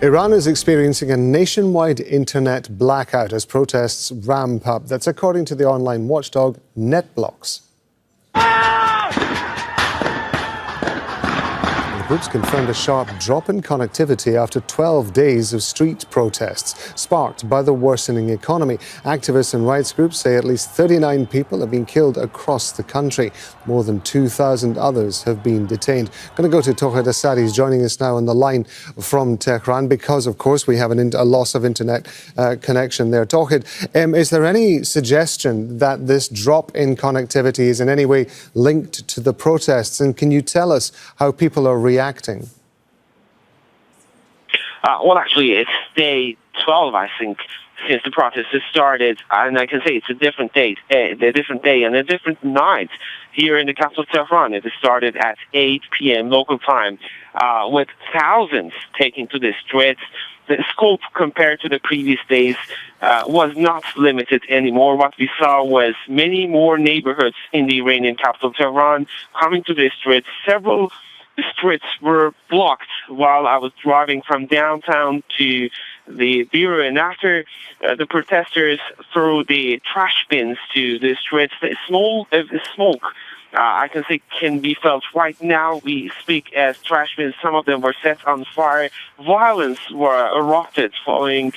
Iran is experiencing a nationwide internet blackout as protests ramp up. That's according to the online watchdog Netblocks. The groups confirmed a sharp drop in connectivity after 12 days of street protests, sparked by the worsening economy. Activists and rights groups say at least 39 people have been killed across the country. More than 2,000 others have been detained. Going to go to Tohid Asadi. He's joining us now on the line from Tehran because, of course, we have a loss of internet connection there. Tohid, is there any suggestion that this drop in connectivity is in any way linked to the protests? And can you tell us how people are reacting? Well, actually, it's day 12, I think, since the protest has started, and I can say it's a different day and a different night here in the capital of Tehran. It started at 8 p.m. local time, with thousands taking to the streets. The scope compared to the previous days was not limited anymore. What we saw was many more neighborhoods in the Iranian capital, Tehran, coming to the streets. Several streets were blocked while I was driving from downtown to the bureau, and after the protesters threw the trash bins to the streets, the smoke I can say can be felt right now. We speak as trash bins. Some of them were set on fire. Violence were erupted following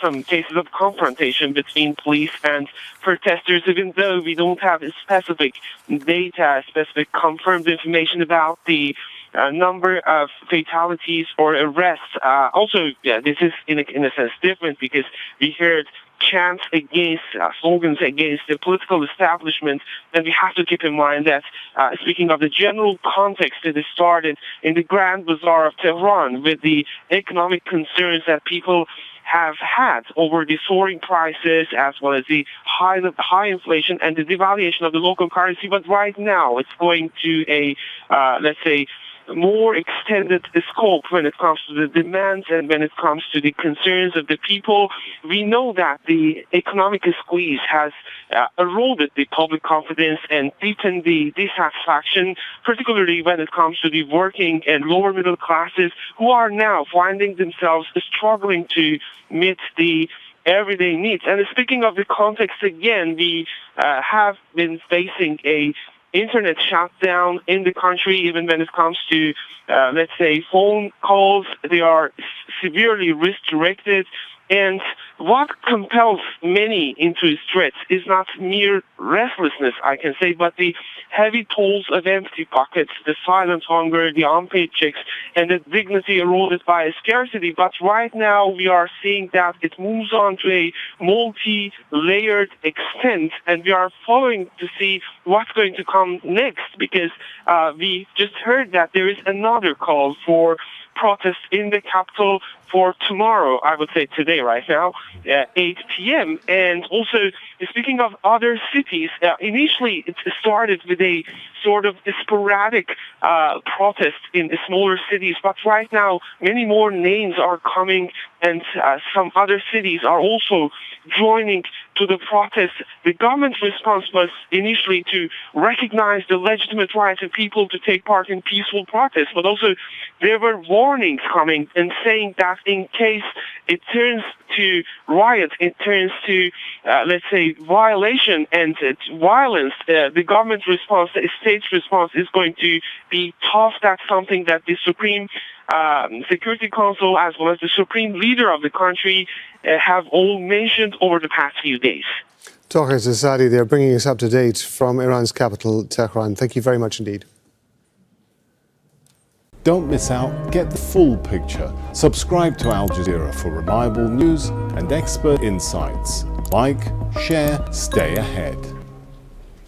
some cases of confrontation between police and protesters, even though we don't have specific data, specific confirmed information about the number of fatalities or arrests. This is in a sense different because we heard chants against, slogans against the political establishment, and we have to keep in mind that, speaking of the general context, it started in the Grand Bazaar of Tehran with the economic concerns that people have had over the soaring prices as well as the high inflation and the devaluation of the local currency. But right now it's going to a, let's say, more extended scope when it comes to the demands and when it comes to the concerns of the people. We know that the economic squeeze has eroded the public confidence and deepened the dissatisfaction, particularly when it comes to the working and lower middle classes who are now finding themselves struggling to meet the everyday needs. And speaking of the context again, we have been facing a internet shutdown in the country, even when it comes to, let's say, phone calls. They are severely restricted. And what compels many into the streets is not mere restlessness, I can say, but the heavy tolls of empty pockets, the silent hunger, the unpaid checks, and the dignity eroded by scarcity. But right now we are seeing that it moves on to a multi-layered extent, and we are following to see what's going to come next, because we just heard that there is another call for protest in the capital for tomorrow, I would say today, right now, 8 p.m. And also, speaking of other cities, initially it started with a sort of sporadic protest in the smaller cities, but right now many more names are coming, and some other cities are also joining to the protest. The government's response was initially to recognize the legitimate rights of people to take part in peaceful protests, but also there were warnings coming and saying that in case it turns to riot, it turns to, let's say, violation and violence, the government's response, the state's response is going to be tough. That's something that the Supreme Security Council as well as the Supreme Leader of the country have all mentioned over the past few days. Tohid Asadi, they're bringing us up to date from Iran's capital, Tehran. Thank you very much indeed. Don't miss out, get the full picture. Subscribe to Al Jazeera for reliable news and expert insights. Like, share, stay ahead.